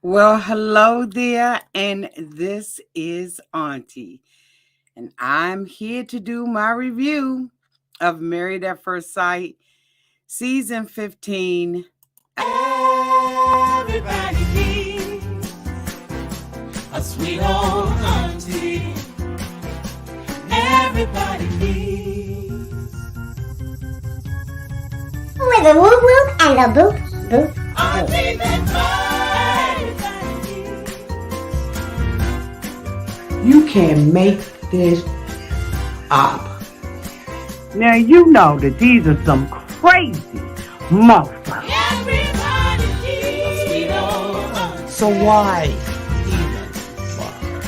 Well, hello there, and this is Auntie, and I'm here to do my review of Married at First Sight, Season 15. Everybody needs a sweet old auntie. Everybody needs. With a whoop whoop and a boop boop Auntie boop. and You can't make this up. Now you know that these are some crazy motherfuckers. everybody needs a sweet old auntie. So why even bother?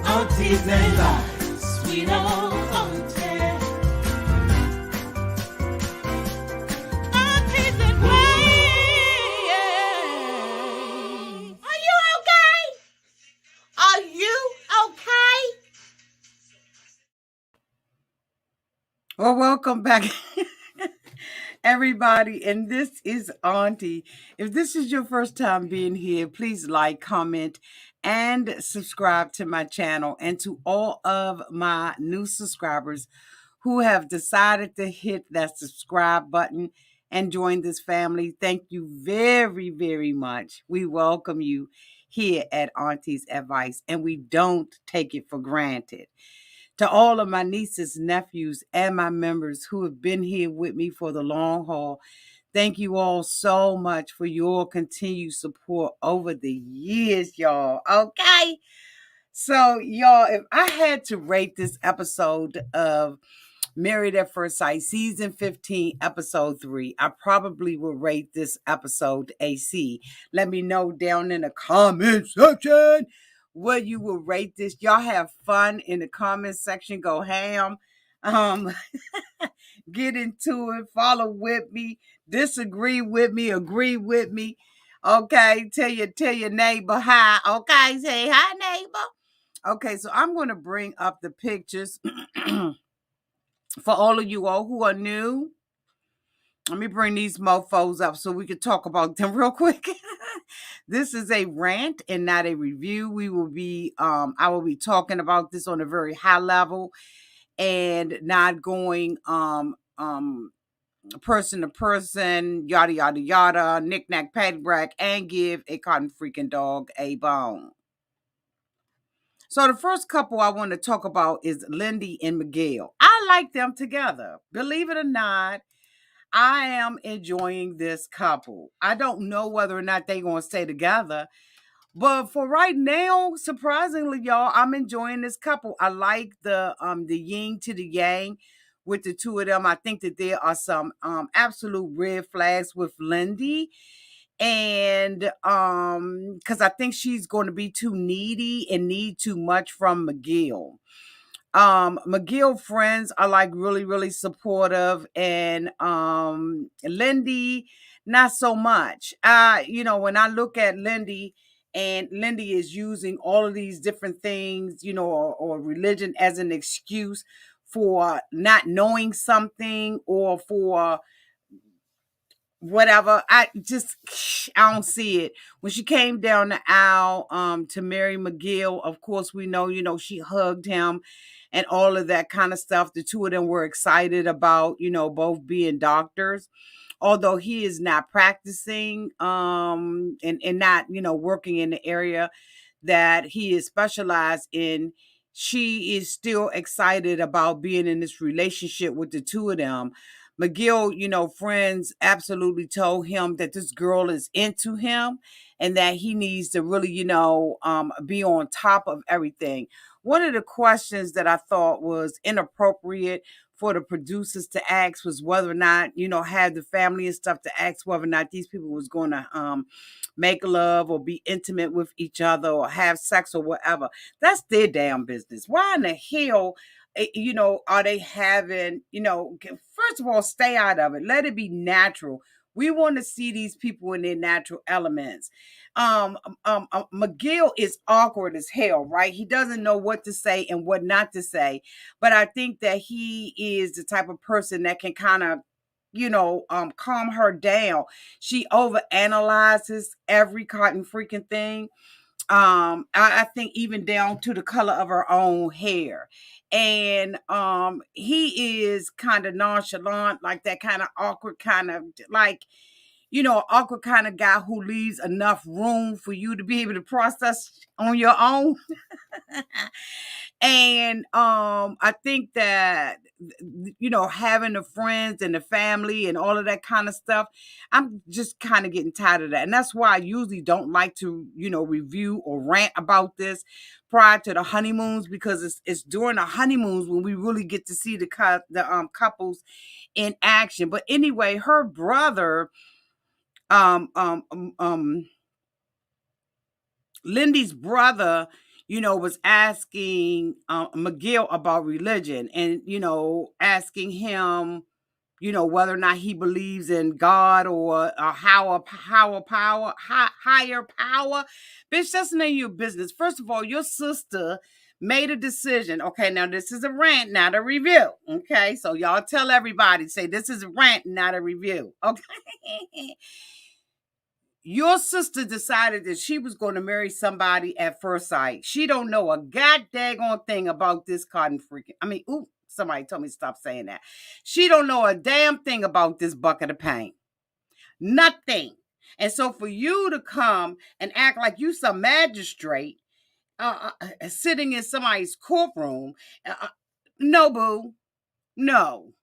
Aunties and lives, sweet old auntie. Aunties and ways. Are you okay? Are you okay? Well, welcome back, everybody. And this is Auntie. If this is your first time being here, please like, comment, and subscribe to my channel. And to all of my new subscribers who have decided to hit that subscribe button and join this family, thank you very, very much. We welcome you here at Auntie's Advice, and we don't take it for granted. To all of my nieces, nephews, and my members who have been here with me for the long haul, thank you all so much for your continued support over the years, y'all. Okay. So, y'all, if I had to rate this episode of Married at First Sight, Season 15, Episode 3, I probably would rate this episode a C. Let me know down in the comment section what you will rate this. Y'all have fun in the comment section. Go ham. Um, get into it. Follow with me. Disagree with me. Agree with me. Okay. Tell your neighbor hi. Okay. Say hi, neighbor. Okay, so I'm going to bring up the pictures for all of you all who are new. Let me bring these mofos up so we can talk about them real quick. This is a rant and not a review. I will be talking about this on a very high level and not going person to person, yada yada yada, knick knack paddywhack, and give a cotton freaking dog a bone. So the first couple I want to talk about is Lindy and Miguel. I like them together. Believe it or not, I am enjoying this couple. I don't know whether or not they're going to stay together, but for right now, surprisingly, y'all, I'm enjoying this couple. I like the yin to the yang with the two of them. I think that there are some absolute red flags with Lindy, and because I think she's going to be too needy and need too much from Miguel. Miguel friends are like really, really supportive, and Lindy not so much. When I look at Lindy, and Lindy is using all of these different things, or religion as an excuse for not knowing something or for whatever. I don't see it. When she came down the aisle to marry Miguel, of course we know, she hugged him and all of that kind of stuff. The two of them were excited about, both being doctors. Although he is not practicing and not, working in the area that he is specialized in, she is still excited about being in this relationship with the two of them. Miguel, friends absolutely told him that this girl is into him and that he needs to really, be on top of everything. One of the questions that I thought was inappropriate for the producers to ask was whether or not, had the family and stuff to ask whether or not these people was going to make love or be intimate with each other or have sex or whatever. That's their damn business. Why in the hell are they having, first of all, stay out of it. Let it be natural. We want to see these people in their natural elements. Miguel is awkward as hell, right? He doesn't know what to say and what not to say. But I think that he is the type of person that can kind of calm her down. She overanalyzes every cotton freaking thing. I think even down to the color of her own hair. And he is kind of nonchalant, like that kind of awkward kind of like, awkward kind of guy who leaves enough room for you to be able to process on your own. And I think that having the friends and the family and all of that kind of stuff, I'm just kind of getting tired of that. And that's why I usually don't like to review or rant about this prior to the honeymoons, because it's during the honeymoons when we really get to see the couples in action. But anyway, her brother, Lindy's brother, was asking Miguel about religion, and asking him, whether or not he believes in God or a higher power. Bitch, that's none of your business. First of all, your sister made a decision. Okay, now this is a rant, not a review. Okay, so y'all tell everybody, say this is a rant, not a review. Okay. Your sister decided that she was going to marry somebody at first sight. She don't know a goddamn thing about this cotton freaking. Somebody told me to stop saying that. She don't know a damn thing about this bucket of paint. Nothing. And so for you to come and act like you some magistrate sitting in somebody's courtroom, no, boo. No.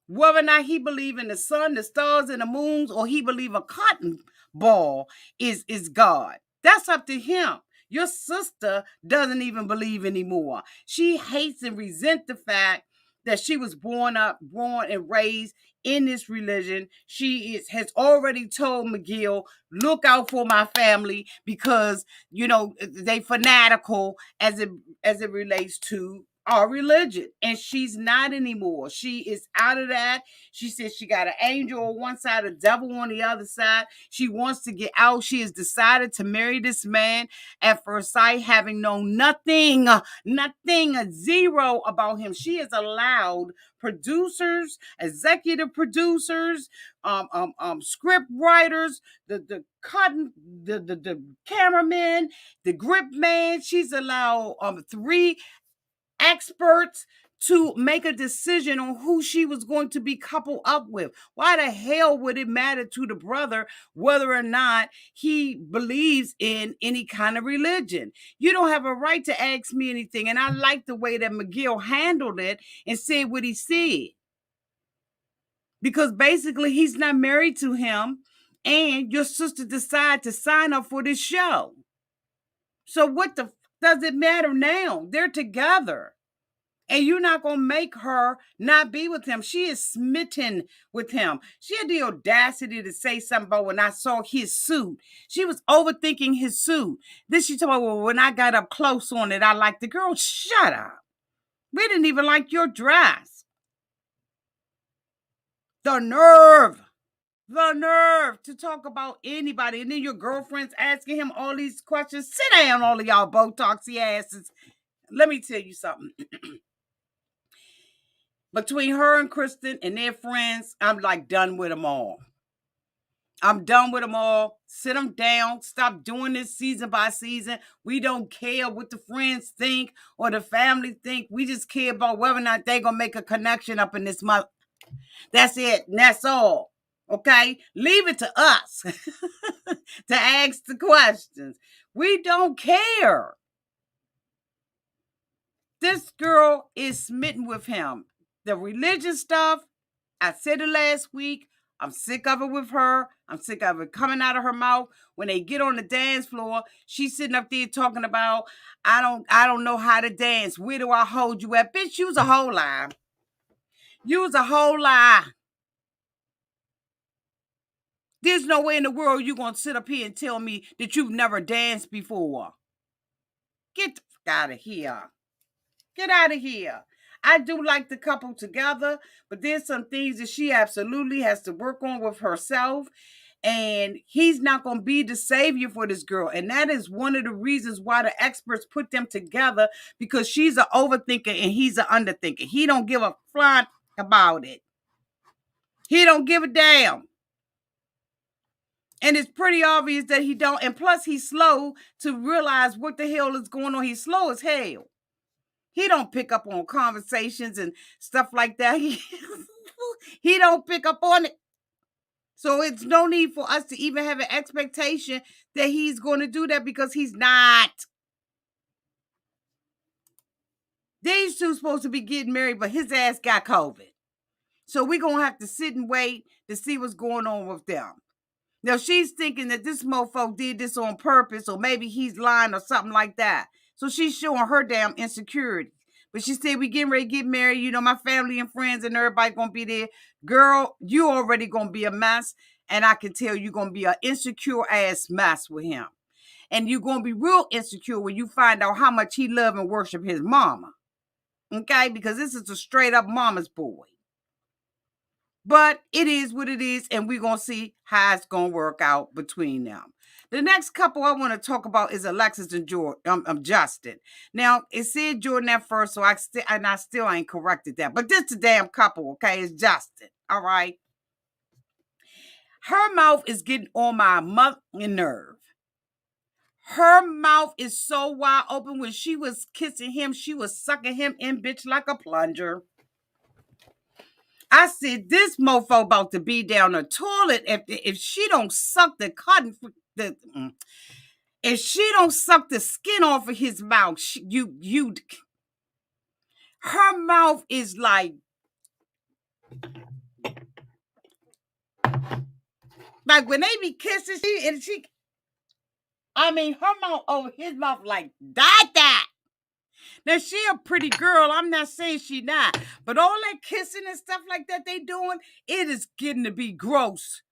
Whether or not he believe in the sun, the stars, and the moons, or he believe a cotton ball is God. That's up to him. Your sister doesn't even believe anymore. She hates and resents the fact that she was born and raised in this religion. She has already told Miguel, look out for my family, because they fanatical as it relates to our religion. And she's not anymore. She is out of that. She says she got an angel on one side, a devil on the other side. She wants to get out. She has decided to marry this man at first sight, having known nothing, zero about him. She has allowed producers, executive producers, script writers, the cameraman, the grip man. She's allowed 3 experts to make a decision on who she was going to be coupled up with. Why the hell would it matter to the brother whether or not he believes in any kind of religion? You don't have a right to ask me anything. And I like the way that Miguel handled it and said what he said. Because basically he's not married to him, and your sister decided to sign up for this show. So what the does it matter now? They're together. And you're not going to make her not be with him. She is smitten with him. She had the audacity to say something about when I saw his suit. She was overthinking his suit. Then she told me, well, when I got up close on it, I liked the girl. Shut up. We didn't even like your dress. The nerve to talk about anybody. And then your girlfriend's asking him all these questions. Sit down, all of y'all Botoxy asses. Let me tell you something. Between her and Krysten and their friends, I'm like done with them all. I'm done with them all. Sit them down. Stop doing this season by season. We don't care what the friends think or the family think. We just care about whether or not they're going to make a connection up in this month. That's it. And that's all. Okay? Leave it to us to ask the questions. We don't care. This girl is smitten with him. The religious stuff, I said it last week. I'm sick of it with her. I'm sick of it coming out of her mouth. When they get on the dance floor, she's sitting up there talking about, I don't know how to dance. Where do I hold you at? Bitch, you was a whole lie. You was a whole lie. There's no way in the world you're going to sit up here and tell me that you've never danced before. Get the fuck out of here. Get out of here. I do like the couple together, but there's some things that she absolutely has to work on with herself. And he's not going to be the savior for this girl. And that is one of the reasons why the experts put them together, because she's an overthinker and he's an underthinker. He don't give a flying about it. He don't give a damn. And it's pretty obvious that he don't. And plus, he's slow to realize what the hell is going on. He's slow as hell. He don't pick up on conversations and stuff like that. He don't pick up on it. So it's no need for us to even have an expectation that he's going to do that, because he's not. These two supposed to be getting married, but his ass got COVID. So we're going to have to sit and wait to see what's going on with them. Now, she's thinking that this mofo did this on purpose, or maybe he's lying or something like that. So she's showing her damn insecurity. But she said, we getting ready to get married. You know, my family and friends and everybody going to be there. Girl, you already going to be a mess. And I can tell you're going to be an insecure ass mess with him. And you're going to be real insecure when you find out how much he love and worship his mama. Okay? Because this is a straight up mama's boy. But it is what it is, and we're going to see how it's going to work out between them. The next couple I want to talk about is Alexis and Justin. Now, it said Jordan at first, so I still ain't corrected that. But this is a damn couple, okay? It's Justin, all right? Her mouth is getting on my motherfucking nerve. Her mouth is so wide open. When she was kissing him, she was sucking him in, bitch, like a plunger. I said, this mofo about to be down the toilet if she don't suck the cotton, if she don't suck the skin off of his mouth, her mouth is like when they be kissing, her mouth over his mouth like that. Now, she a pretty girl. I'm not saying she not. But all that kissing and stuff like that they doing, it is getting to be gross.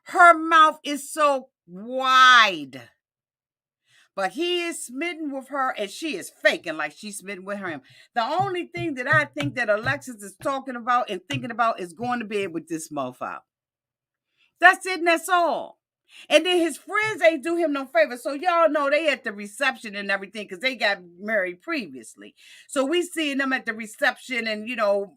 Her mouth is so wide. But he is smitten with her, and she is faking like she's smitten with him. The only thing that I think that Alexis is talking about and thinking about is going to bed with this mofo. That's it, and that's all. And then his friends ain't do him no favor. So y'all know they at the reception and everything because they got married previously. So we seeing them at the reception and,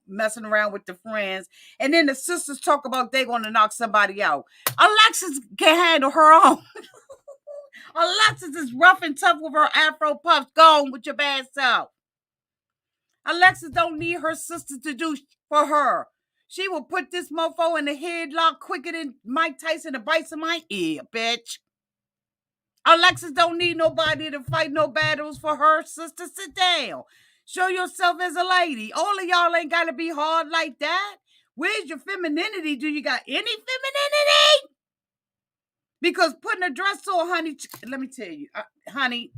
messing around with the friends. And then the sisters talk about they going to knock somebody out. Alexis can handle her own. Alexis is rough and tough with her afro puffs. Go on with your bad self. Alexis don't need her sister to do for her. She will put this mofo in the headlock quicker than Mike Tyson to bite in my ear, bitch. Alexis don't need nobody to fight no battles for her sister. Sit down. Show yourself as a lady. All of y'all ain't got to be hard like that. Where's your femininity? Do you got any femininity? Because putting a dress on, honey, let me tell you, honey,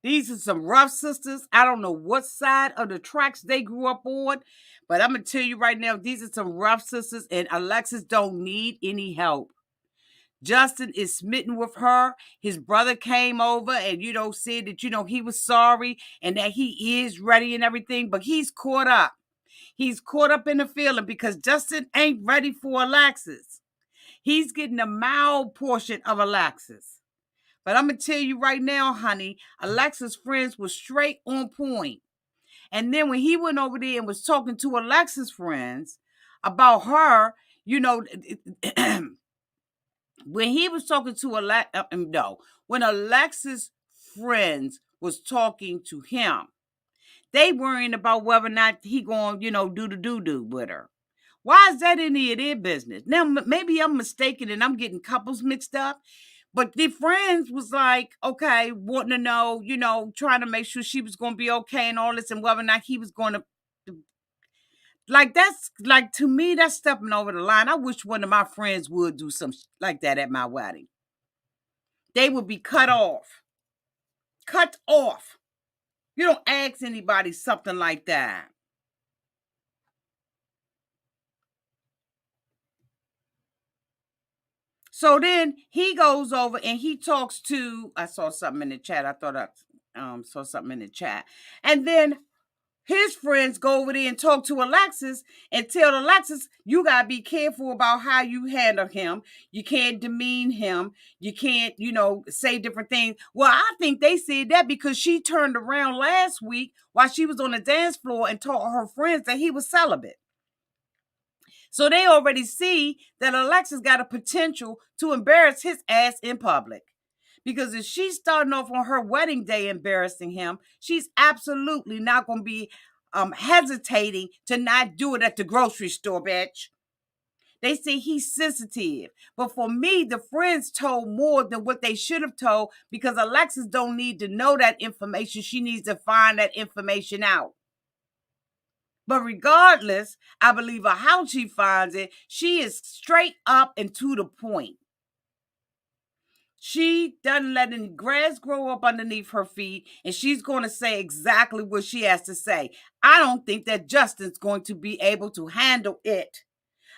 these are some rough sisters. I don't know what side of the tracks they grew up on, but I'm going to tell you right now, these are some rough sisters, and Alexis don't need any help. Justin is smitten with her. His brother came over and, said that, he was sorry and that he is ready and everything, but he's caught up. He's caught up in the feeling because Justin ain't ready for Alexis. He's getting a mild portion of Alexis. But I'm going to tell you right now, honey, Alexis' friends were straight on point. And then when he went over there and was talking to Alexis' friends about her, when he was talking to when Alexis' friends was talking to him, they worrying about whether or not he going, do the doo-doo with her. Why is that any of their business? Now, maybe I'm mistaken and I'm getting couples mixed up. But the friends was like, okay, wanting to know, trying to make sure she was going to be okay and all this, and whether or not he was going to, to me, that's stepping over the line. I wish one of my friends would do something like that at my wedding. They would be cut off. Cut off. You don't ask anybody something like that. So then he goes over and he talks to, I saw something in the chat. I thought I saw something in the chat. And then his friends go over there and talk to Alexis and tell Alexis, you got to be careful about how you handle him. You can't demean him. You can't, say different things. Well, I think they said that because she turned around last week while she was on the dance floor and told her friends that he was celibate. So they already see that Alexis got a potential to embarrass his ass in public. Because if she's starting off on her wedding day embarrassing him, she's absolutely not going to be hesitating to not do it at the grocery store, bitch. They say he's sensitive. But for me, the friends told more than what they should have told, because Alexis don't need to know that information. She needs to find that information out. But regardless, I believe how she finds it, she is straight up and to the point. She doesn't let any grass grow up underneath her feet, and she's going to say exactly what she has to say. I don't think that Justin's going to be able to handle it.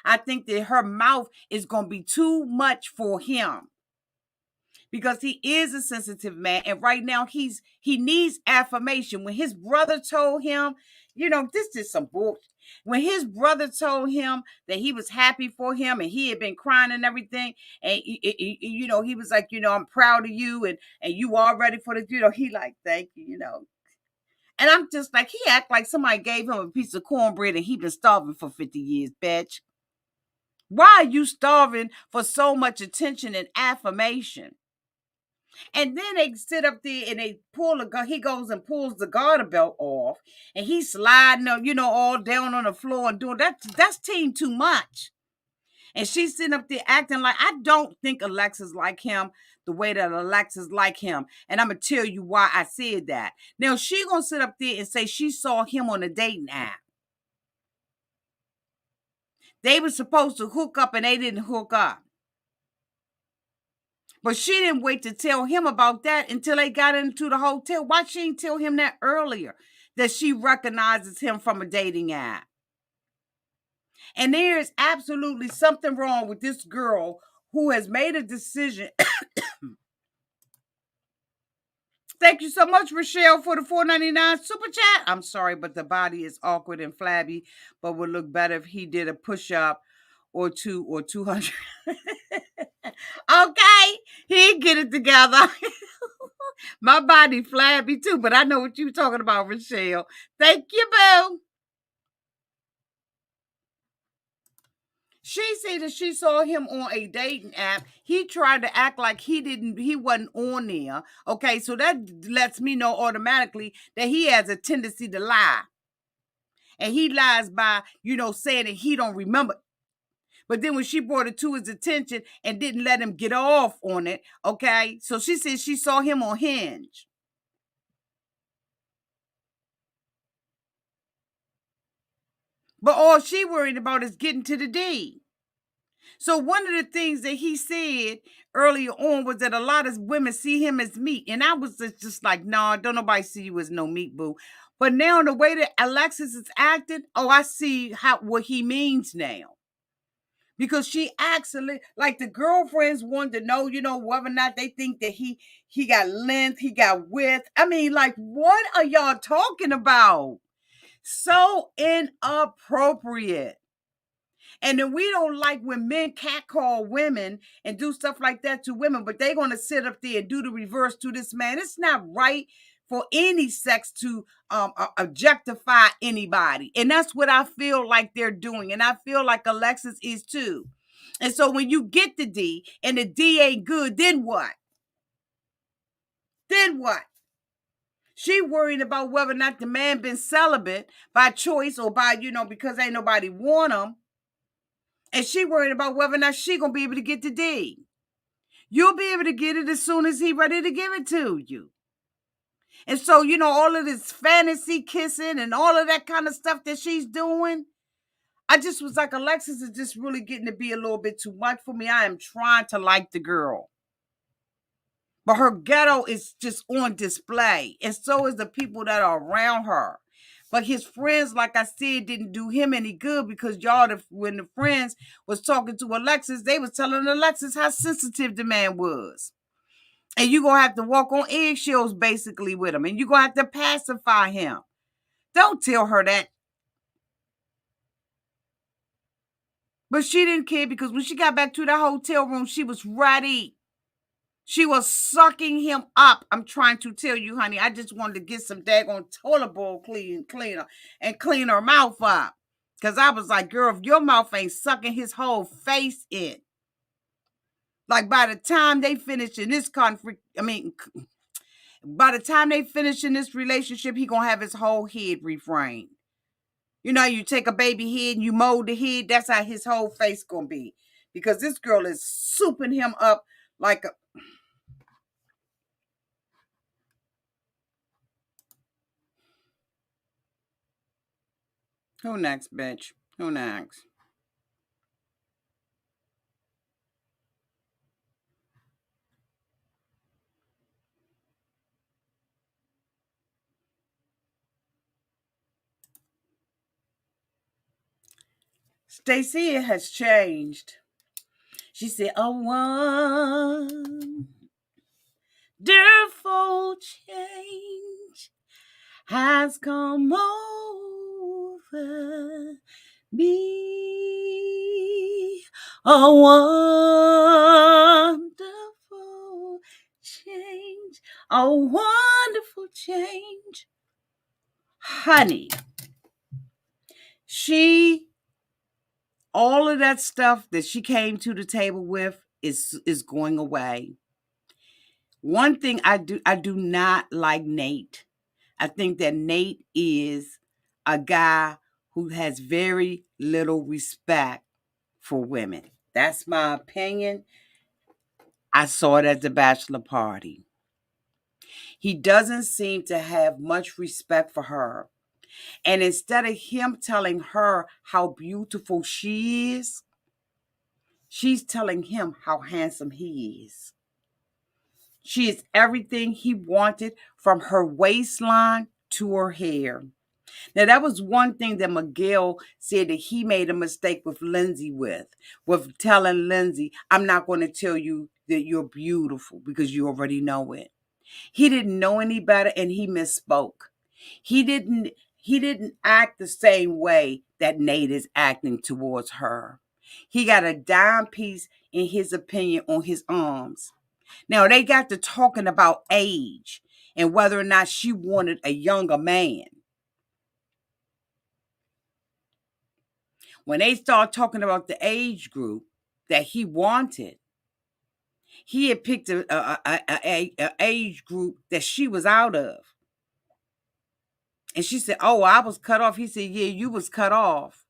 I think that her mouth is going to be too much for him, because he is a sensitive man, and right now he needs affirmation. When his brother told him, this is some bullshit. When his brother told him that he was happy for him and he had been crying and everything, and he was like, I'm proud of you, and you are ready for the, he like, thank you, And I'm just like, he act like somebody gave him a piece of cornbread and he been starving for 50 years, bitch. Why are you starving for so much attention and affirmation? And then they sit up there and they pull the gun. He goes and pulls the garter belt off, and he's sliding, all down on the floor and doing that. That's team too much. And she's sitting up there acting like, I don't think Alexis like him the way that Alexis like him. And I'm going to tell you why I said that. Now, she going to sit up there and say she saw him on a dating app. They were supposed to hook up and they didn't hook up. But she didn't wait to tell him about that until they got into the hotel. Why she didn't tell him that earlier, that she recognizes him from a dating app? And there is absolutely something wrong with this girl who has made a decision. Thank you so much, Rochelle, for the $4.99 super chat. I'm sorry, but the body is awkward and flabby, but would look better if he did a push-up or 200. Okay, he get it together. My body flabby too, but I know what you're talking about, Rochelle. Thank you, boo. She said that she saw him on a dating app. He tried to act like he wasn't on there. Okay, so that lets me know automatically that he has a tendency to lie. And he lies by, saying that he don't remember. But then when she brought it to his attention and didn't let him get off on it, okay? So she said she saw him on Hinge. But all she worried about is getting to the D. So one of the things that he said earlier on was that a lot of women see him as meat. And I was just like, no, don't nobody see you as no meat, boo. But now the way that Alexis is acting, I see what he means now. Because she actually, like the girlfriends wanted to know, whether or not they think that he got length, he got width. I mean, like, what are y'all talking about? So inappropriate. And then we don't like when men catcall women and do stuff like that to women, but they're going to sit up there and do the reverse to this man. It's not right for any sex to objectify anybody. And that's what I feel like they're doing. And I feel like Alexis is too. And so when you get the D and the D ain't good, then what? Then what? She worried about whether or not the man been celibate by choice or by, because ain't nobody want him. And she worried about whether or not she going to be able to get the D. You'll be able to get it as soon as he ready to give it to you. And so, all of this fantasy kissing and all of that kind of stuff that she's doing, I just was like, Alexis is just really getting to be a little bit too much for me. I am trying to like the girl. But her ghetto is just on display. And so is the people that are around her. But his friends, like I said, didn't do him any good, because when the friends was talking to Alexis, they was telling Alexis how sensitive the man was. And you're going to have to walk on eggshells basically with him. And you're going to have to pacify him. Don't tell her that. But she didn't care, because when she got back to the hotel room, she was ready. She was sucking him up. I'm trying to tell you, honey. I just wanted to get some daggone toilet bowl cleaner and clean her mouth up. Because I was like, girl, if your mouth ain't sucking his whole face in. Like by the time they finish in this conflict, by the time they finish in this relationship, he gonna have his whole head reframed. You know, you take a baby head and you mold the head. That's how his whole face gonna be. Because this girl is souping him up like a... Who next, bitch? Who next? Stacia has changed. She said, a wonderful change has come over me. A wonderful change. A wonderful change. Honey, all of that stuff that she came to the table with is going away. One thing I do not like Nate. I think that Nate is a guy who has very little respect for women. That's my opinion. I saw it at the bachelor party. He doesn't seem to have much respect for her. And instead of him telling her how beautiful she is, she's telling him how handsome he is. She is everything he wanted from her waistline to her hair. Now, that was one thing that Miguel said that he made a mistake with Lindsay with telling Lindsay, I'm not going to tell you that you're beautiful because you already know it. He didn't know any better and he misspoke. He didn't act the same way that Nate is acting towards her. He got a dime piece, in his opinion, on his arms. Now, they got to talking about age and whether or not she wanted a younger man. When they start talking about the age group that he wanted, he had picked a age group that she was out of. And she said, oh, I was cut off. He said, yeah, you was cut off.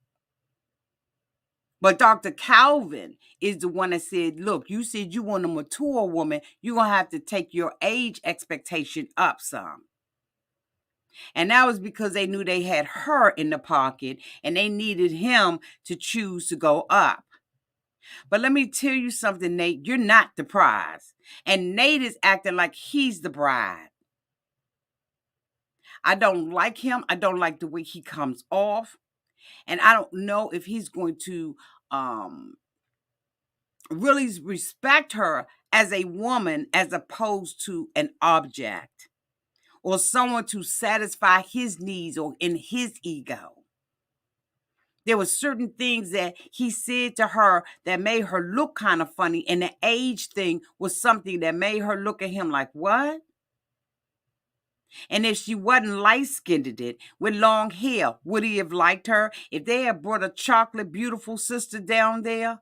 But Dr. Calvin is the one that said, look, you said you want a mature woman. You're going to have to take your age expectation up some. And that was because they knew they had her in the pocket and they needed him to choose to go up. But let me tell you something, Nate, you're not the prize. And Nate is acting like he's the bride. I don't like him. I don't like the way he comes off. And I don't know if he's going to really respect her as a woman as opposed to an object or someone to satisfy his needs or in his ego. There were certain things that he said to her that made her look kind of funny. And the age thing was something that made her look at him like, what? And if she wasn't light-skinned it with long hair, would he have liked her? If they had brought a chocolate, beautiful sister down there,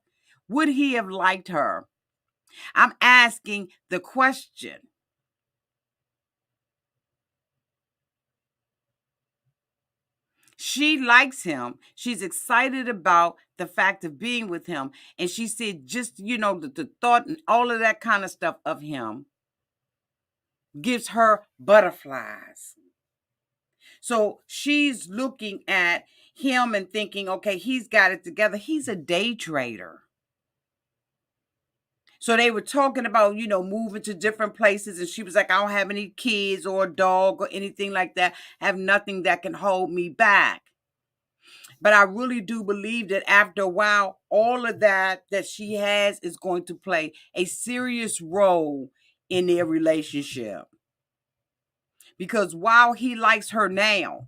would he have liked her? I'm asking the question. She likes him. She's excited about the fact of being with him. And she said just, the thought and all of that kind of stuff of him gives her butterflies. So she's looking at him and thinking, okay, he's got it together. He's a day trader. So they were talking about, moving to different places. And she was like, I don't have any kids or a dog or anything like that. I have nothing that can hold me back. But I really do believe that after a while, all of that she has is going to play a serious role in their relationship. Because while he likes her now,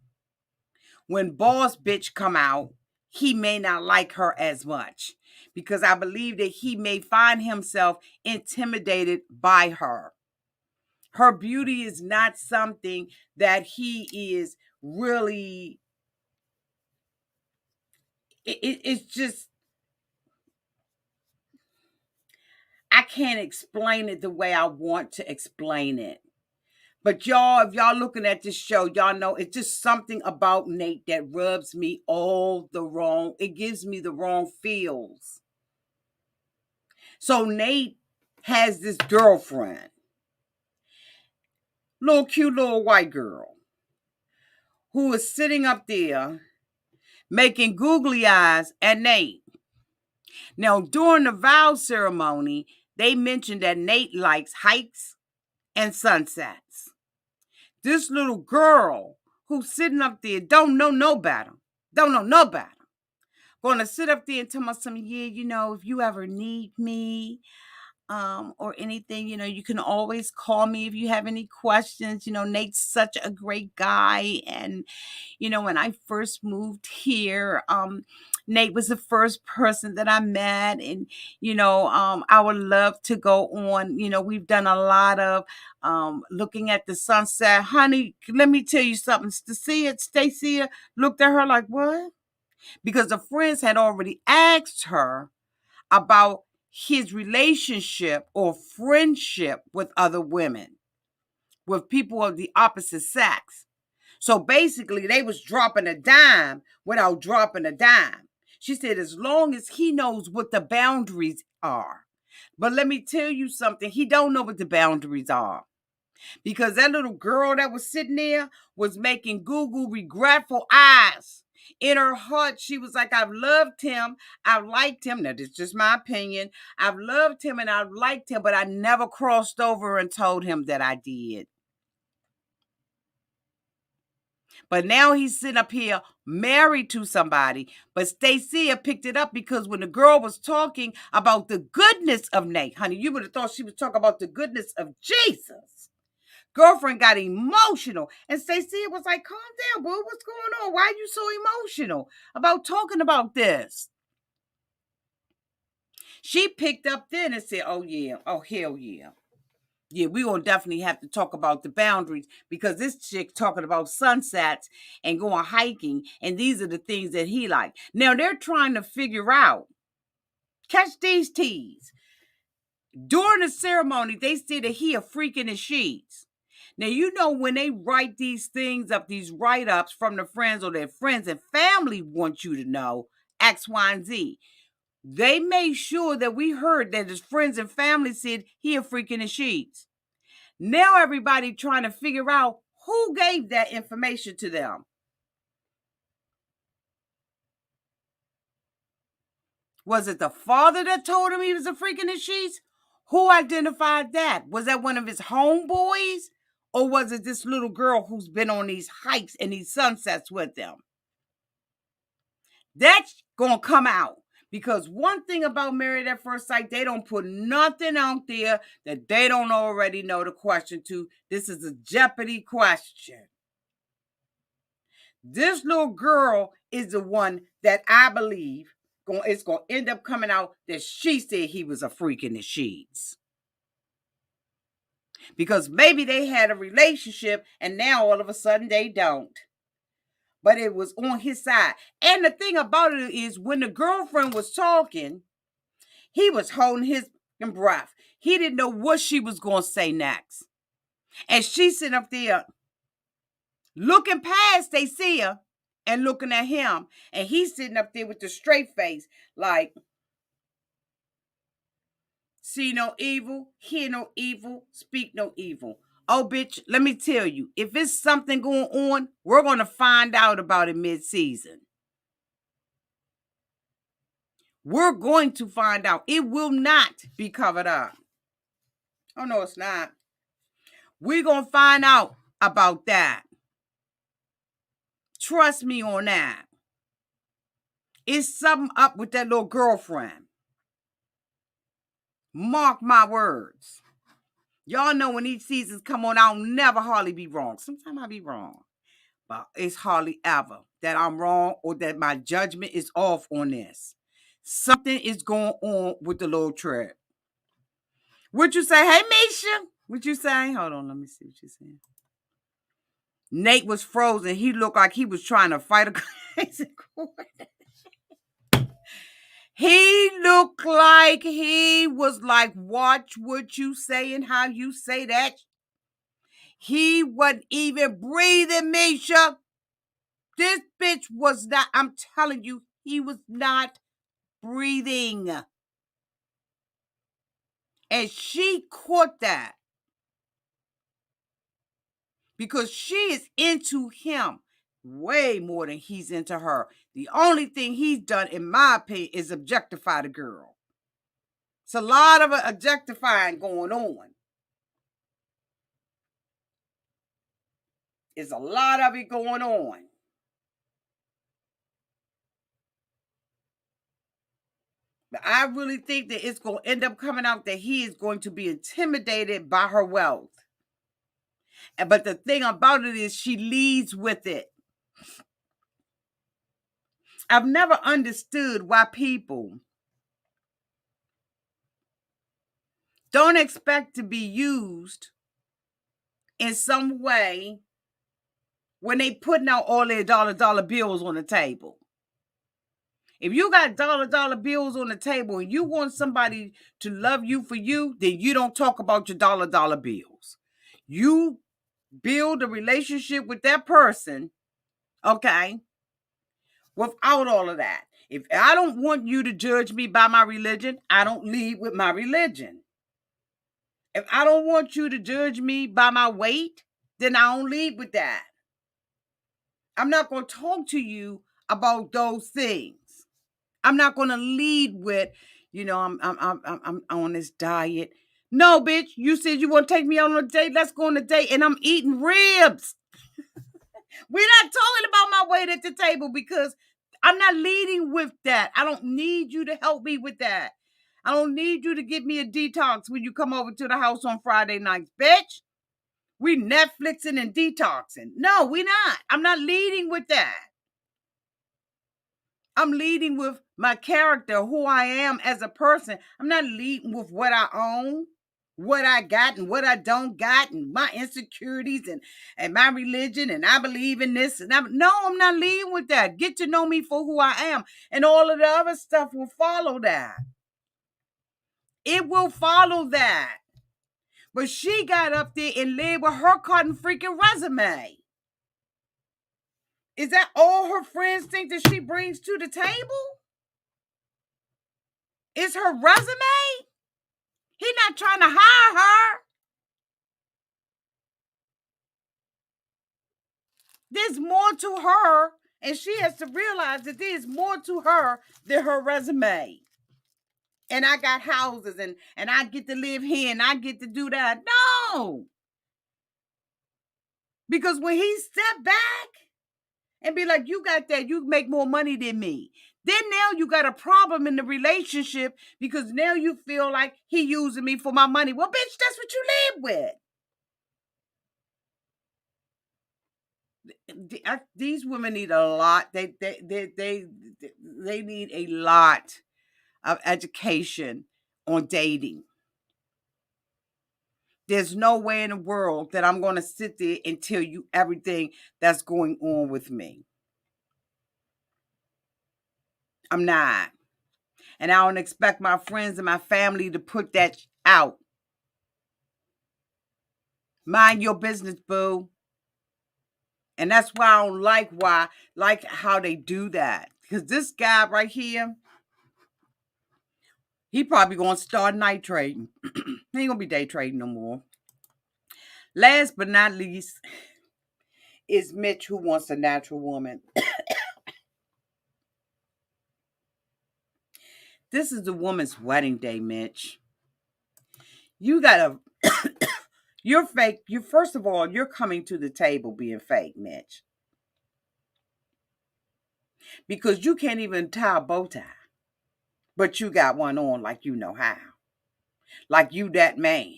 when Boss Bitch come out, he may not like her as much. Because I believe that he may find himself intimidated by her. Her beauty is not something that he is really It's just, I can't explain it the way I want to explain it. But y'all, if y'all looking at this show, y'all know it's just something about Nate that rubs me all the wrong. It gives me the wrong feels. So Nate has this girlfriend, little cute little white girl, who is sitting up there making googly eyes at Nate. Now, during the vow ceremony, they mentioned that Nate likes hikes and sunsets. This little girl who's sitting up there don't know no better. Gonna sit up there and tell me something, yeah, if you ever need me, or anything, you can always call me if you have any questions. Nate's such a great guy. And, when I first moved here, Nate was the first person that I met. And, I would love to go on. We've done a lot of looking at the sunset. Honey, let me tell you something. Stacia looked at her like, what? Because the friends had already asked her about his relationship or friendship with other women, with people of the opposite sex. So basically, they was dropping a dime without dropping a dime. She said, as long as he knows what the boundaries are. But let me tell you something, he don't know what the boundaries are. Because that little girl that was sitting there was making Google regretful eyes. In her heart, she was like, I've loved him. I've liked him. Now, this is just my opinion. I've loved him and I've liked him, but I never crossed over and told him that I did. But now he's sitting up here married to somebody. But Stacia picked it up because when the girl was talking about the goodness of Nate, honey, you would have thought she was talking about the goodness of Jesus. Girlfriend got emotional. And Stacia was like, calm down, boo. What's going on? Why are you so emotional about talking about this? She picked up then and said, oh, yeah. Oh, hell yeah. Yeah, we're going to definitely have to talk about the boundaries because this chick talking about sunsets and going hiking, and these are the things that he likes. Now, they're trying to figure out, catch these teas. During the ceremony, they said that he a freak in the sheets. Now, when they write these things up, these write-ups from the friends or their friends and family want you to know X, Y, and Z. They made sure that we heard that his friends and family said he a freak in the sheets. Now everybody trying to figure out who gave that information to them. Was it the father that told him he was a freak in the sheets? Who identified that? Was that one of his homeboys? Or was it this little girl who's been on these hikes and these sunsets with them? That's going to come out. Because one thing about Married at First Sight, they don't put nothing out there that they don't already know the question to. This is a Jeopardy question. This little girl is the one that I believe it's going to end up coming out that she said he was a freak in the sheets. Because maybe they had a relationship and now all of a sudden they don't. But it was on his side. And the thing about it is when the girlfriend was talking, he was holding his breath. He didn't know what she was going to say next. And she's sitting up there looking past Stacia and looking at him. And he's sitting up there with the straight face like, see no evil, hear no evil, speak no evil. Oh, bitch, let me tell you, if it's something going on, we're going to find out about it mid-season. We're going to find out. It will not be covered up. Oh, no, it's not. We're going to find out about that. Trust me on that. It's something up with that little girlfriend. Mark my words. Y'all know when these seasons come on, I'll never hardly be wrong. Sometimes I'll be wrong. But it's hardly ever that I'm wrong or that my judgment is off on this. Something is going on with the little trip. What you say? Hey, Misha. What you say? Hold on. Let me see what you're saying. Nate was frozen. He looked like he was trying to fight a crazy quarter. He looked like he was like, watch what you say and how you say that. He wasn't even breathing, Misha. This bitch was not, I'm telling you, he was not breathing. And she caught that because she is into him way more than he's into her. The only thing he's done, in my opinion, is objectify the girl. It's a lot of objectifying going on. There's a lot of it going on. But I really think that it's going to end up coming out that he is going to be intimidated by her wealth. But the thing about it is she leads with it. I've never understood why people don't expect to be used in some way when they putting out all their dollar bills on the table. If you got dollar bills on the table and you want somebody to love you for you, then you don't talk about your dollar bills. You build a relationship with that person, okay, without all of that. If I don't want you to judge me by my religion, I don't lead with my religion. If I don't want you to judge me by my weight, then I don't lead with that. I'm not going to talk to you about those things. I'm not going to lead with, I'm on this diet. No, bitch, you said you want to take me on a date. Let's go on a date. And I'm eating ribs. We're not talking about my weight at the table because I'm not leading with that. I don't need you to help me with that. I don't need you to give me a detox when you come over to the house on Friday nights, bitch. We Netflixing and detoxing. No, we not. I'm not leading with that. I'm leading with my character, who I am as a person. I'm not leading with what I own, what I got and what I don't got, and my insecurities and my religion, and I believe in this. And no, I'm not leading with that. Get to know me for who I am. And all of the other stuff will follow that. It will follow that. But she got up there and led with her cotton freaking resume. Is that all her friends think that she brings to the table? Is her resume? He's not trying to hire her. There's more to her, and she has to realize that there's more to her than her resume. And I got houses, and I get to live here, and I get to do that. No. Because when he stepped back and be like, you got that, you make more money than me. Then now you got a problem in the relationship because now you feel like he using me for my money. Well, bitch, that's what you live with. These women need a lot. They need a lot of education on dating. There's no way in the world that I'm going to sit there and tell you everything that's going on with me. I'm not. And I don't expect my friends and my family to put that out. Mind your business, boo. And that's why I don't like how they do that. Because this guy right here, he probably going to start night trading. He ain't going to be day trading no more. Last but not least is Mitch, who wants a natural woman. This is the woman's wedding day, Mitch. You got to, you're fake. First of all, you're coming to the table being fake, Mitch. Because you can't even tie a bow tie. But you got one on like you know how. Like you that man.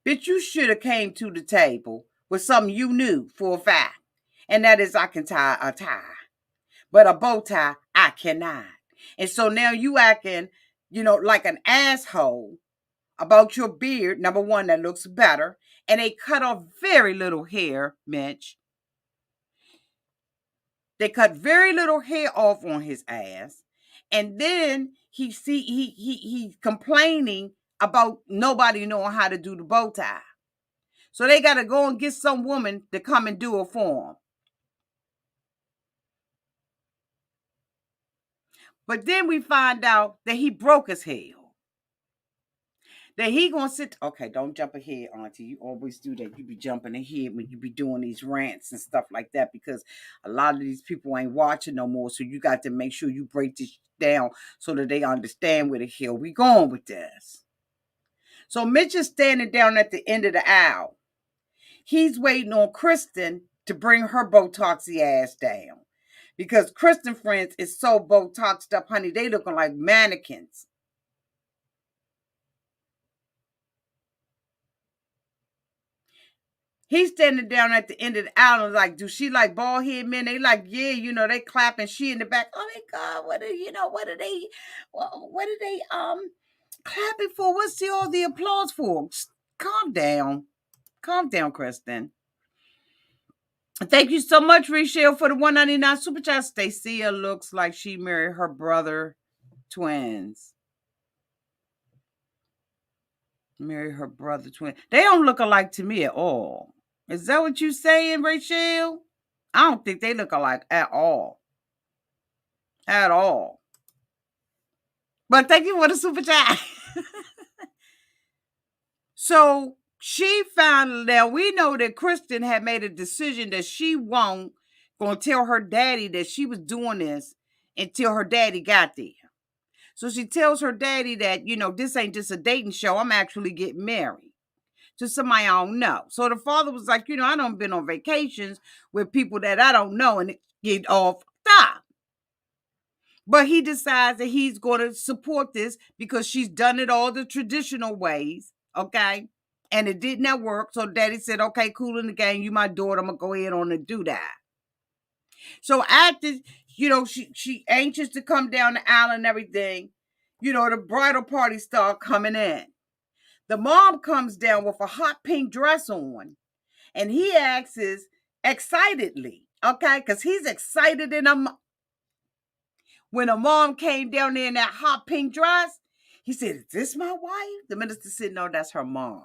Bitch, you should have came to the table with something you knew for a fact. And that is I can tie a tie. But a bow tie, I cannot. And so now you acting, like an asshole about your beard. Number one, that looks better. And they cut off very little hair, Mitch. They cut very little hair off on his ass. And then he's complaining about nobody knowing how to do the bow tie. So they got to go and get some woman to come and do it for him. But then we find out that he broke his heel. That he gonna sit. Okay, don't jump ahead, Auntie. You always do that. You be jumping ahead when you be doing these rants and stuff like that, because a lot of these people ain't watching no more. So you got to make sure you break this down so that they understand where the hell we going with this. So Mitch is standing down at the end of the aisle. He's waiting on Krysten to bring her Botoxy ass down. Because Krysten friends is so Botoxed up, honey. They looking like mannequins. He's standing down at the end of the aisle, like, do she like bald head men? They like, yeah, they clapping. She in the back. Oh my God, what are they clapping for? What's all the applause for? Just calm down, Krysten. Thank you so much, Richelle, for the $1.99 super chat. Stacia looks like she married her brother twins. Marry her brother twin. They don't look alike to me at all. Is that what you saying, Rachel? I don't think they look alike at all. At all. But thank you for the super chat. So she found out, we know that Krysten had made a decision that she won't gonna tell her daddy that she was doing this until her daddy got there. So she tells her daddy that, this ain't just a dating show. I'm actually getting married to somebody I don't know. So the father was like, I don't been on vacations with people that I don't know and get off top. But he decides that he's going to support this because she's done it all the traditional ways, okay? And it did not work. So daddy said, okay, cool in the game. You my daughter. I'm going to go ahead on and do that. So after, she anxious to come down the aisle and everything, the bridal party start coming in. The mom comes down with a hot pink dress on, and he asks excitedly, okay, because he's excited when a mom came down there in that hot pink dress, he said, is this my wife? The minister said, no, that's her mom.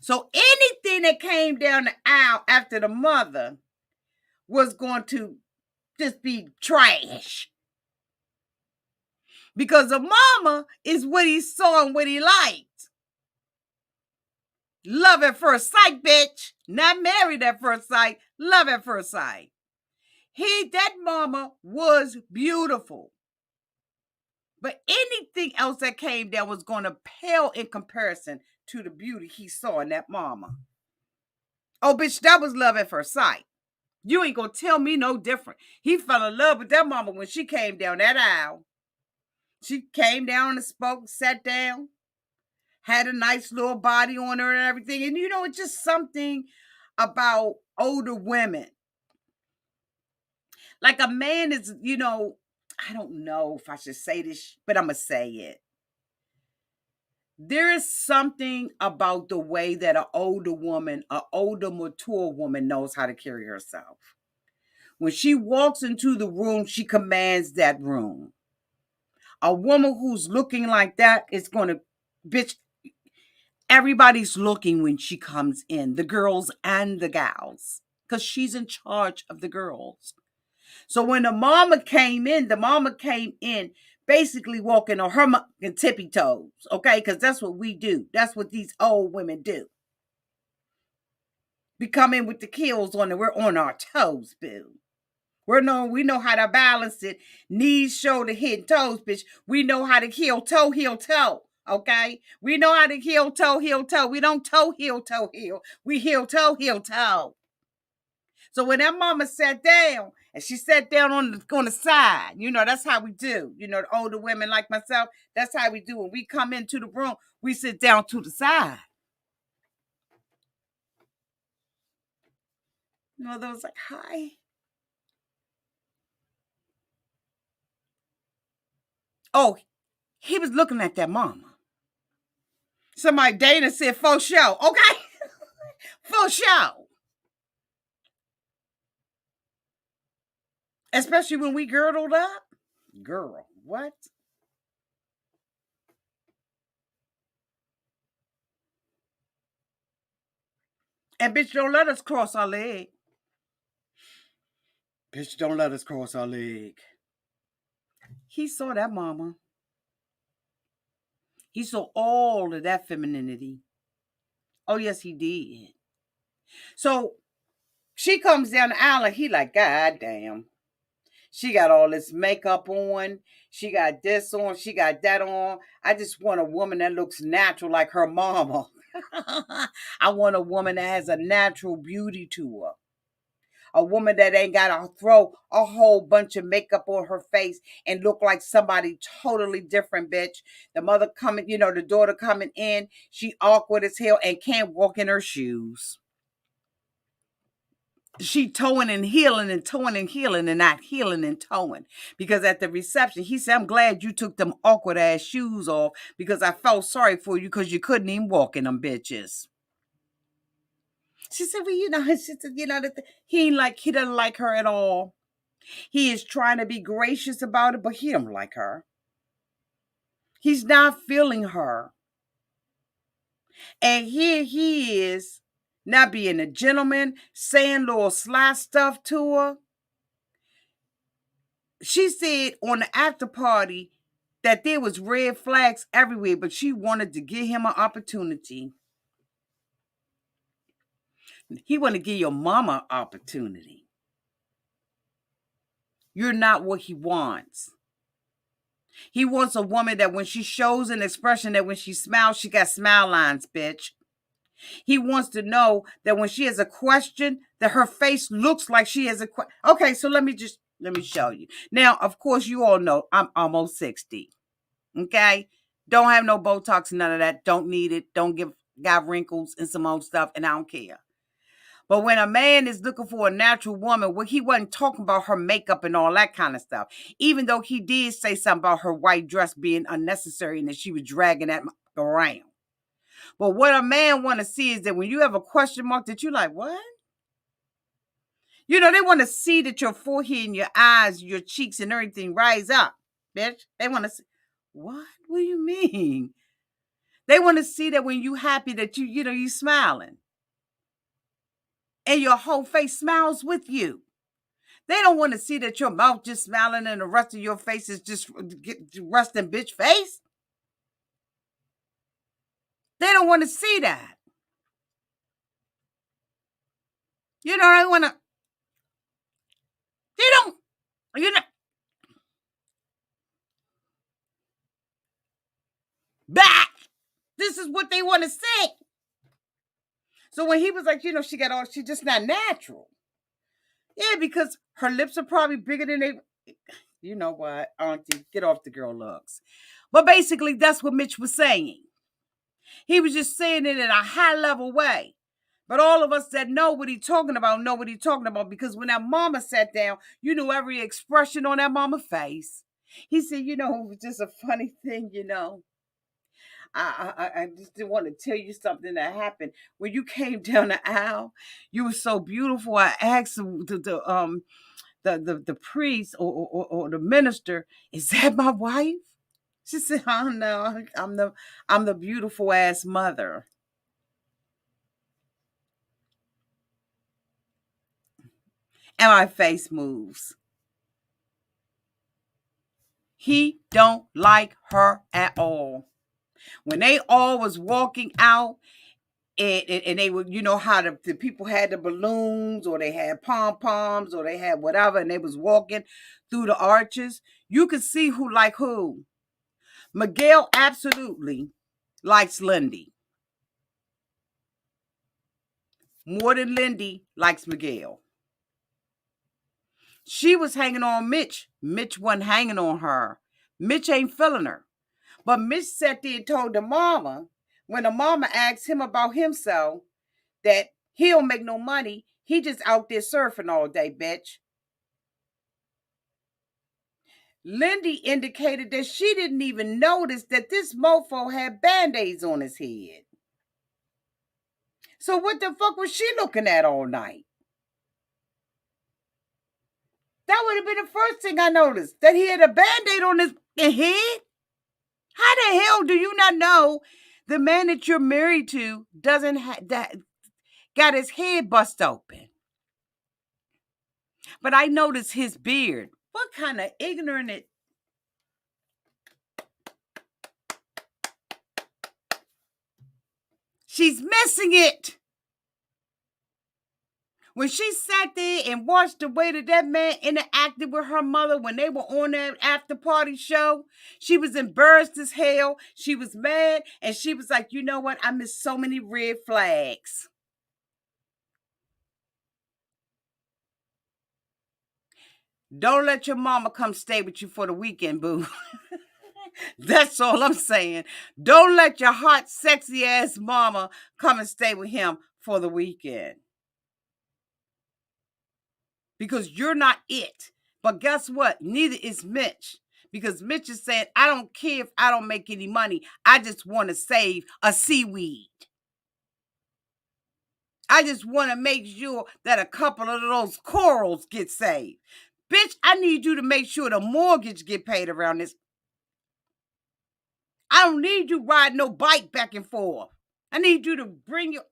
So anything that came down the aisle after the mother was going to just be trash. Because the mama is what he saw and what he liked. Love at first sight, bitch. Not married at first sight. Love at first sight. That mama was beautiful. But anything else that came down was going to pale in comparison to the beauty he saw in that mama. Oh, bitch, that was love at first sight. You ain't going to tell me no different. He fell in love with that mama when she came down that aisle. She came down and spoke, sat down, had a nice little body on her and everything. And, it's just something about older women. Like a man is, I don't know if I should say this, but I'm going to say it. There is something about the way that an older mature woman knows how to carry herself. When she walks into the room, she commands that room. A woman who's looking like that is going to, bitch, everybody's looking when she comes in, the girls and the gals, because she's in charge of the girls. So when the mama came in basically walking on her tippy toes, okay? Because that's what we do. That's what these old women do. We come in with the heels on and we're on our toes, boo. We know how to balance it. Knees, shoulder, head, toes, bitch. We know how to heel, toe. Okay? We know how to heel, toe. We don't toe, heel. We heel, toe. So when that mama sat down, and she sat down on the side, that's how we do. The older women like myself, that's how we do. When we come into the room, we sit down to the side. They was like, hi. Oh, he was looking at that mama. Somebody, Dana said, faux show. Okay? Faux show. Especially when we girdled up. Girl, what? And bitch, don't let us cross our leg. Bitch, don't let us cross our leg. He saw that, mama. He saw all of that femininity. Oh, yes, he did. So she comes down the aisle and he like, God damn. She got all this makeup on. She got this on. She got that on. I just want a woman that looks natural like her mama. I want a woman that has a natural beauty to her. A woman that ain't got to throw a whole bunch of makeup on her face and look like somebody totally different, bitch. The mother coming, the daughter coming in, she awkward as hell and can't walk in her shoes. She towing and healing and towing and healing and not healing and towing. Because at the reception, he said, I'm glad you took them awkward ass shoes off because I felt sorry for you because you couldn't even walk in them bitches. She said, well, she said, he doesn't like her at all. He is trying to be gracious about it, but he don't like her. He's not feeling her. And here he is, not being a gentleman, saying little sly stuff to her. She said on the after party that there was red flags everywhere, but she wanted to give him an opportunity. He wanted to give your mama an opportunity. You're not what he wants. He wants a woman that when she shows an expression, that when she smiles, she got smile lines, bitch. He wants to know that when she has a question, that her face looks like she has a question. Okay, so let me show you. Now, of course, you all know I'm almost 60. Okay? Don't have no Botox, none of that. Don't need it. Got wrinkles and some old stuff, and I don't care. But when a man is looking for a natural woman, well, he wasn't talking about her makeup and all that kind of stuff. Even though he did say something about her white dress being unnecessary and that she was dragging that around. But what a man want to see is that when you have a question mark that you like, what? They want to see that your forehead and your eyes, your cheeks and everything rise up, bitch. They want to see. What? What do you mean? They want to see that when you happy that you smiling. And your whole face smiles with you. They don't want to see that your mouth just smiling and the rest of your face is just resting bitch face. They don't want to see that. They want to. They don't. Back. This is what they want to see. So when he was like, she's just not natural. Yeah, because her lips are probably bigger than they. You know what, Auntie, get off the girl looks. But basically, that's what Mitch was saying. He was just saying it in a high level way. But all of us that know what he's talking about, because when that mama sat down, you knew every expression on that mama face. He said, it was just a funny thing, I just didn't want to tell you something that happened. When you came down the aisle, you were so beautiful. I asked the priest or the minister, is that my wife? She said, oh no, I'm the beautiful ass mother. And my face moves. He don't like her at all. When they all was walking out, and they would, how the people had the balloons or they had pom-poms or they had whatever, and they was walking through the arches, you could see who like who. Miguel absolutely likes Lindy. More than Lindy likes Miguel. She was hanging on Mitch. Mitch wasn't hanging on her. Mitch ain't feeling her. But Mitch sat there and told the mama, when the mama asked him about himself, that he don't make no money. He just out there surfing all day, bitch. Lindy indicated that she didn't even notice that this mofo had band-aids on his head. So what the fuck was she looking at all night? That would have been the first thing I noticed, that he had a Band-Aid on his head. How the hell do you not know the man that you're married to doesn't have that, got his head bust open? But I noticed his beard. What kind of ignorant? She's missing it. When she sat there and watched the way that man interacted with her mother when they were on that after party show, she was embarrassed as hell. She was mad, and she was like, you know what? I missed so many red flags. Don't let your mama come stay with you for the weekend, boo. That's all I'm saying. Don't let your hot, sexy ass mama come and stay with him for the weekend. Because you're not it. But guess what? Neither is Mitch. Because Mitch is saying, I don't care if I don't make any money. I just want to save a seaweed. I just want to make sure that a couple of those corals get saved. Bitch, I need you to make sure the mortgage get paid around this. I don't need you riding no bike back and forth. I need you to bring your...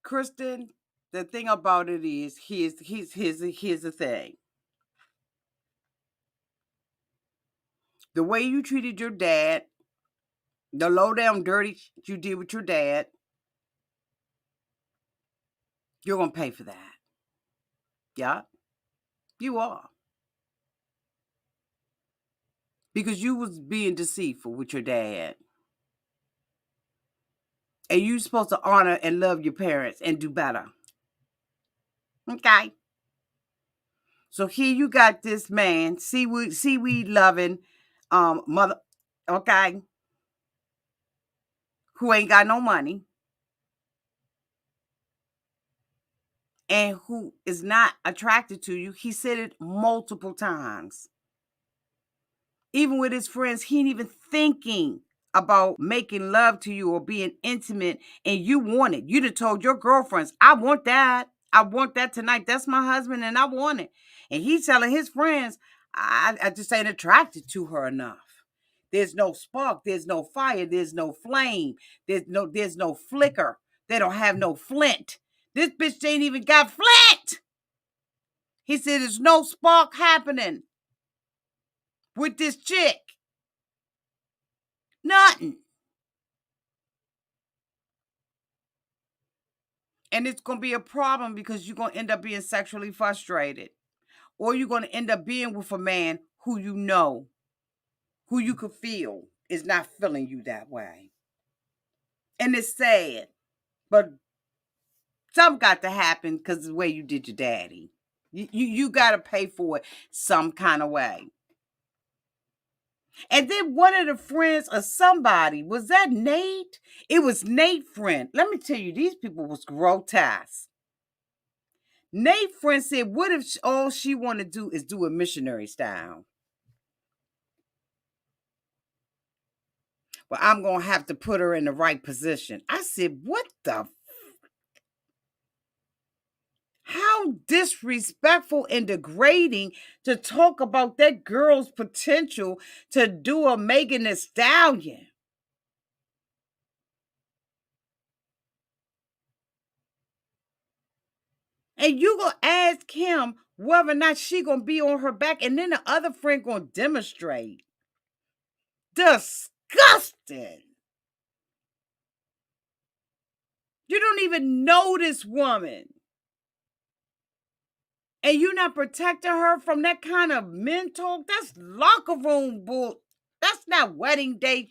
Krysten, the thing about it is, here's the thing. The way you treated your dad, the low down dirty you did with your dad, you're going to pay for that. Yeah, you are. Because you was being deceitful with your dad. And you're supposed to honor and love your parents and do better. Okay? So here you got this man, seaweed loving mother, okay, who ain't got no money and who is not attracted to you. He said it multiple times. Even with his friends, he ain't even thinking about making love to you or being intimate, and you want it. You'd have told your girlfriends, I want that. I want that tonight. That's my husband and I want it. And he's telling his friends, I just ain't attracted to her enough. There's no spark. There's no fire. There's no flame. There's no flicker. They don't have no flint. This bitch ain't even got flint. He said there's no spark happening with this chick. Nothing. And it's going to be a problem because you're going to end up being sexually frustrated. Or you're going to end up being with a man who you know, who you could feel is not feeling you that way. And it's sad. But something got to happen because of the way you did your daddy. You got to pay for it some kind of way. And then one of the friends of somebody, was that Nate? It was Nate's friend. Let me tell you, these people was grotesque. Nate's friend said, what if all she want to do is do a missionary style? Well, I'm going to have to put her in the right position. I said, what the? How disrespectful and degrading to talk about that girl's potential to do a Megan Thee Stallion. And you going to ask him whether or not she going to be on her back, and then the other friend going to demonstrate. Disgusting. You don't even know this woman. And you're not protecting her from that kind of men talk. That's locker room bull. That's not wedding day.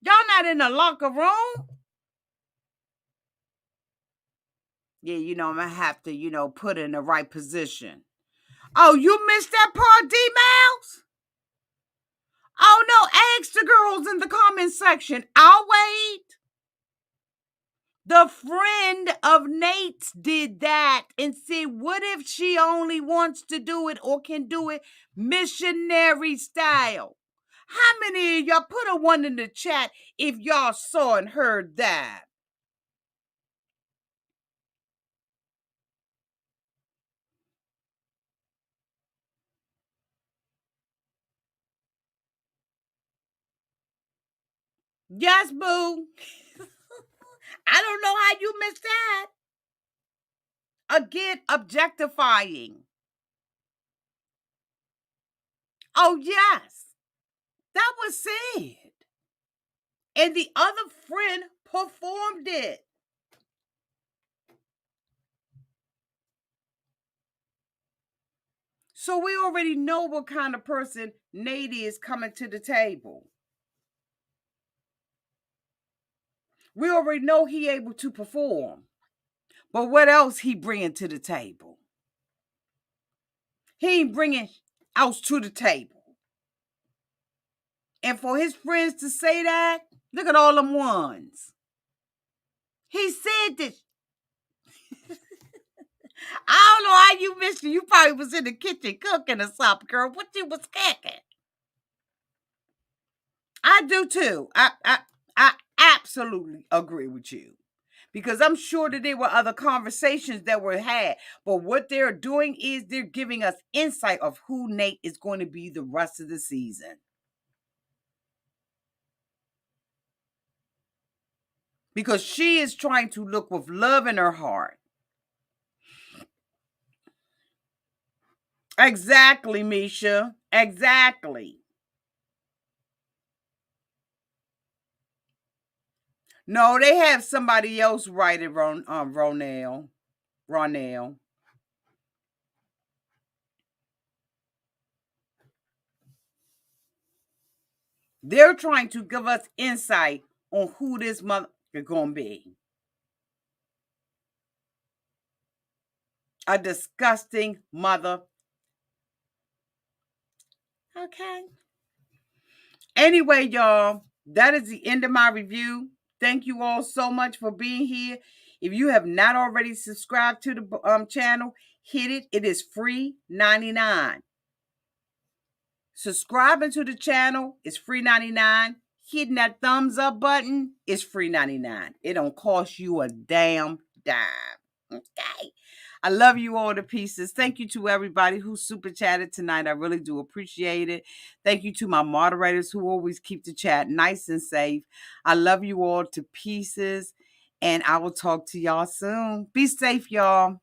Y'all not in the locker room. Yeah, I'm going to have to, put in the right position. Oh, you missed that part, D-Mouse? Oh, no, ask the girls in the comment section. I'll wait. The friend of Nate's did that and said, what if she only wants to do it or can do it missionary style? How many of y'all put a one in the chat if y'all saw and heard that? Yes, boo. I don't know how you missed that. Again, objectifying. Oh, yes. That was said. And the other friend performed it. So we already know what kind of person Nate is coming to the table. We already know he able to perform. But what else he bringing to the table? He ain't bringing else to the table. And for his friends to say that, look at all them ones. He said this. I don't know how you missed it. You probably was in the kitchen cooking or something, girl. What you was cooking? I do too. I absolutely agree with you. Because I'm sure that there were other conversations that were had. But what they're doing is they're giving us insight of who Nate is going to be the rest of the season. Because she is trying to look with love in her heart. Exactly, Misha. Exactly. No, they have somebody else write it, Ronell. They're trying to give us insight on who this mother is going to be. A disgusting mother. Okay. Anyway, y'all, that is the end of my review. Thank you all so much for being here. If you have not already subscribed to the channel, hit it. It is free 99. Subscribing to the channel is free 99. Hitting that thumbs up button is free 99. It don't cost you a damn dime. Okay. I love you all to pieces. Thank you to everybody who super chatted tonight. I really do appreciate it. Thank you to my moderators who always keep the chat nice and safe. I love you all to pieces, and I will talk to y'all soon. Be safe, y'all.